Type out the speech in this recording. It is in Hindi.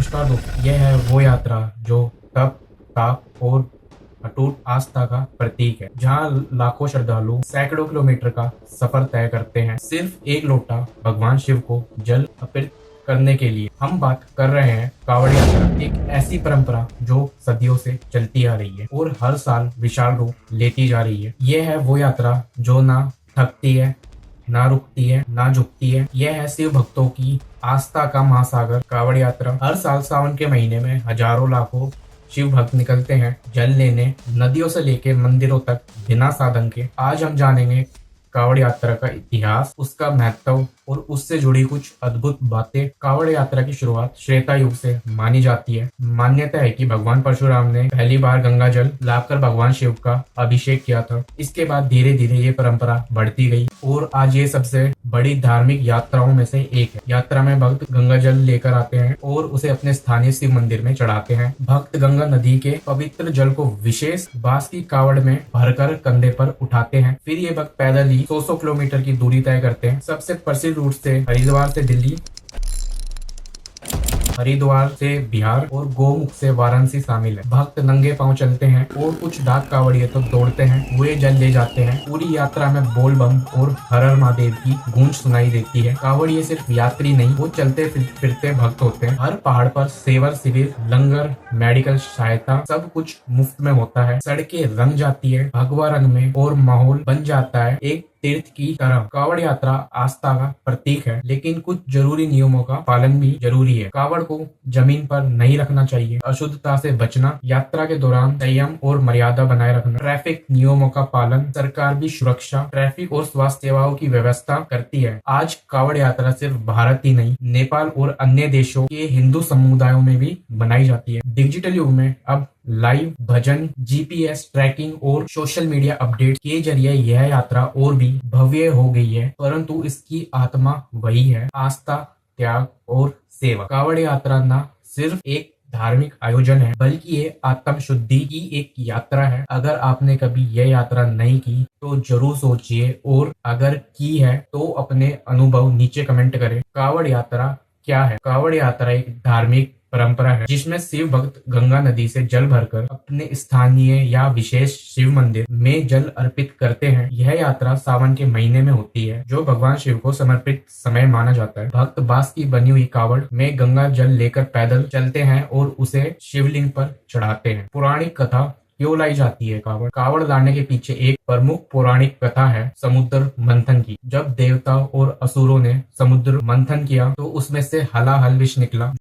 नमस्कार दोस्तों, यह है वो यात्रा जो तप, ताप और अटूट आस्था का प्रतीक है, जहाँ लाखों श्रद्धालु सैकड़ों किलोमीटर का सफर तय करते हैं सिर्फ एक लोटा भगवान शिव को जल अर्पित करने के लिए। हम बात कर रहे हैं कांवड़ यात्रा, एक ऐसी परंपरा जो सदियों से चलती आ रही है और हर साल विशाल रूप लेती जा रही है। यह है वो यात्रा जो ना थकती है, ना रुकती है, ना झुकती है। यह है शिव भक्तों की आस्था का महासागर कांवड़ यात्रा। हर साल सावन के महीने में हजारों लाखों शिव भक्त निकलते हैं जल लेने, नदियों से लेकर मंदिरों तक बिना साधन के। आज हम जानेंगे कांवड़ यात्रा का इतिहास, उसका महत्व और उससे जुड़ी कुछ अद्भुत बातें। कांवड़ यात्रा की शुरुआत त्रेता युग से मानी जाती है। मान्यता है कि भगवान परशुराम ने पहली बार गंगा जल लाकर भगवान शिव का अभिषेक किया था। इसके बाद धीरे धीरे ये परंपरा बढ़ती गई और आज ये सबसे बड़ी धार्मिक यात्राओं में से एक है। यात्रा में भक्त गंगा जल लेकर आते हैं और उसे अपने स्थानीय शिव मंदिर में चढ़ाते हैं। भक्त गंगा नदी के पवित्र जल को विशेष बांस की कावड़ में भरकर कंधे पर उठाते हैं। फिर ये भक्त पैदल ही 100 किलोमीटर की दूरी तय करते हैं। सबसे प्रसिद्ध रूट से हरिद्वार से दिल्ली, हरिद्वार से बिहार और गोमुख से वाराणसी शामिल है। भक्त नंगे पांव चलते हैं और कुछ डाक कावड़िए तो दौड़ते हैं, वे जल ले जाते हैं। पूरी यात्रा में बोल बम और हर हर महादेव की गूंज सुनाई देती है। कावड़िए सिर्फ यात्री नहीं, वो चलते फिरते भक्त होते हैं। हर पहाड़ पर सेवर शिविर, लंगर, मेडिकल सहायता, सब कुछ मुफ्त में होता है। सड़कें रंग जाती है भगवा रंग में और माहौल बन जाता है एक तीर्थ की तरह। कांवड़ यात्रा आस्था का प्रतीक है, लेकिन कुछ जरूरी नियमों का पालन भी जरूरी है। कांवड़ को जमीन पर नहीं रखना चाहिए, अशुद्धता से बचना, यात्रा के दौरान संयम और मर्यादा बनाए रखना, ट्रैफिक नियमों का पालन। सरकार भी सुरक्षा, ट्रैफिक और स्वास्थ्य सेवाओं की व्यवस्था करती है। आज कांवड़ यात्रा सिर्फ भारत ही नहीं, नेपाल और अन्य देशों के हिंदू समुदायों में भी बनाई जाती है। डिजिटल युग में अब लाइव भजन, जीपीएस ट्रैकिंग और सोशल मीडिया अपडेट के जरिए यह यात्रा और भी भव्य हो गई है, परंतु इसकी आत्मा वही है, आस्था, त्याग और सेवा। कांवड़ यात्रा न सिर्फ एक धार्मिक आयोजन है, बल्कि ये आत्म शुद्धि की एक यात्रा है। अगर आपने कभी यह यात्रा नहीं की तो जरूर सोचिए, और अगर की है तो अपने अनुभव नीचे कमेंट करें। कांवड़ यात्रा क्या है? कांवड़ यात्रा एक धार्मिक परंपरा है जिसमें शिव भक्त गंगा नदी से जल भरकर अपने स्थानीय या विशेष शिव मंदिर में जल अर्पित करते हैं। यह यात्रा सावन के महीने में होती है, जो भगवान शिव को समर्पित समय माना जाता है। भक्त बांस की बनी हुई कावड़ में गंगा जल लेकर पैदल चलते हैं और उसे शिवलिंग पर चढ़ाते हैं। पौराणिक कथा क्यों लाई जाती है? कावड़ लाने के पीछे एक प्रमुख पौराणिक कथा है समुद्र मंथन की। जब देवता और असुरों ने समुद्र मंथन किया तो उसमें से हलाहल विष निकला,